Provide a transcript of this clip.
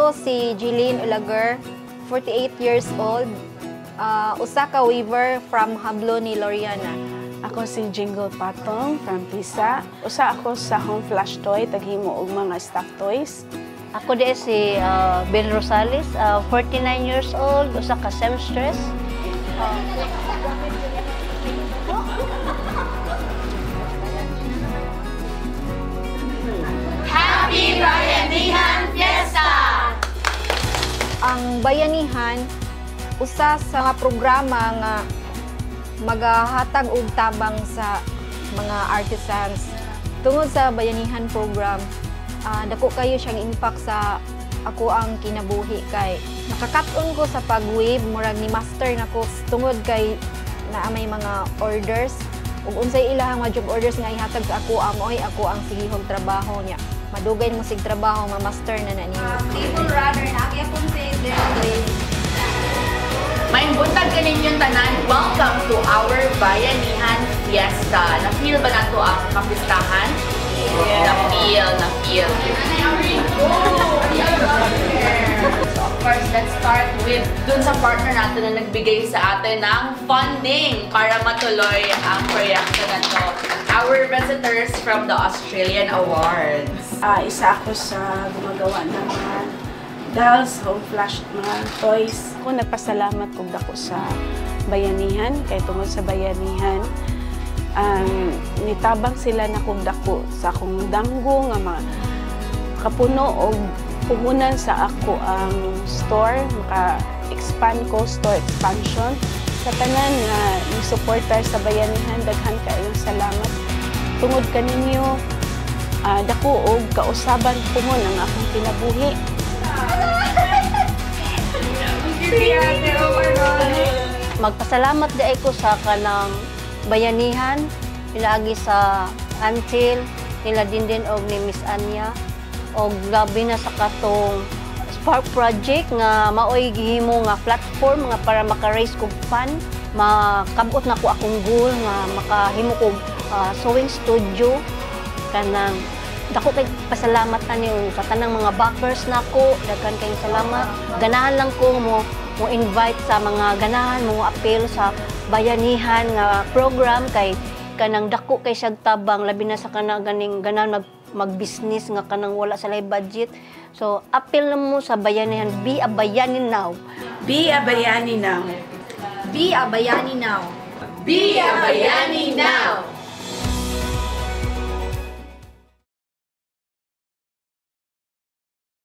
Ako si Jeline Ulager, 48 years old. Usa ka weaver from Hablo ni Loriana. Ako si Jingle Patong from Pisa. Usa ako sa Home Flash Toy, taghimo og mga stock toys. Ako di si Ben Rosales, 49 years old, usa ka seamstress. Happy Bayanihan Fiesta! Ang Bayanihan, usa sa mga programa nga magahatag og tabang sa mga artisans. Tungod sa Bayanihan program, dako kayo siyang impact sa ako ang kinabuhi kay nakakat-on ko sa pag-weave, murag ni master nako tungod kay naa may mga orders ug unsay ilahang mga job orders nga ihatag sa ako amoy ako ang sigihog trabaho niya. Madugay mo sig trabaho, ma-master na nimo. Table runner na kaya kung Maimbuntag ka ninyong tanan, welcome to our Bayanihan Fiesta. Na-feel ba nato ang kapistahan? Yeah. Na-feel. So of course, let's start with dun sa partner natin na nagbigay sa atin ng funding para matuloy ang proyekto na to. Our visitors from the Australian Awards. Isa ako sa gumagawa ng mga dolls, home flash, mga toys. Ako nagpasalamat kog dako sa Bayanihan, kay tungod sa Bayanihan, nitabang sila na kog dako sa akong danggo nga mga kapuno og puhunan sa ako ang store, maka-expand ko, store expansion. Sa tanan nga ni-supporter sa Bayanihan, daghan kayong salamat. Tungod kaninyo, dako og kausaban puhon ang akong kinabuhi. Magpasalamat di ko sa kanang Bayanihan, ilaagi sa Antil, nila din og ni Miss Anya, og labi na sa katong Spark Project nga maoy gihimo nga platform nga para maka-raise kog fund, makabot na ko akong goal nga makahimo kog sewing studio. Kanang dako kay pasalamat niyo sa tanang mga backers nako, daghan kayong salamat. Ganahan lang ko mo invite sa mga ganahan mo appeal sa Bayanihan nga program kay kanang dako kay siyang tabang labi na sa kanang ganing ganahan mag-business nga kanang wala sa live budget. So appeal na mo sa Bayanihan, be a Bayani now. Be a Bayani now. Be a Bayani now. Be a Bayani now!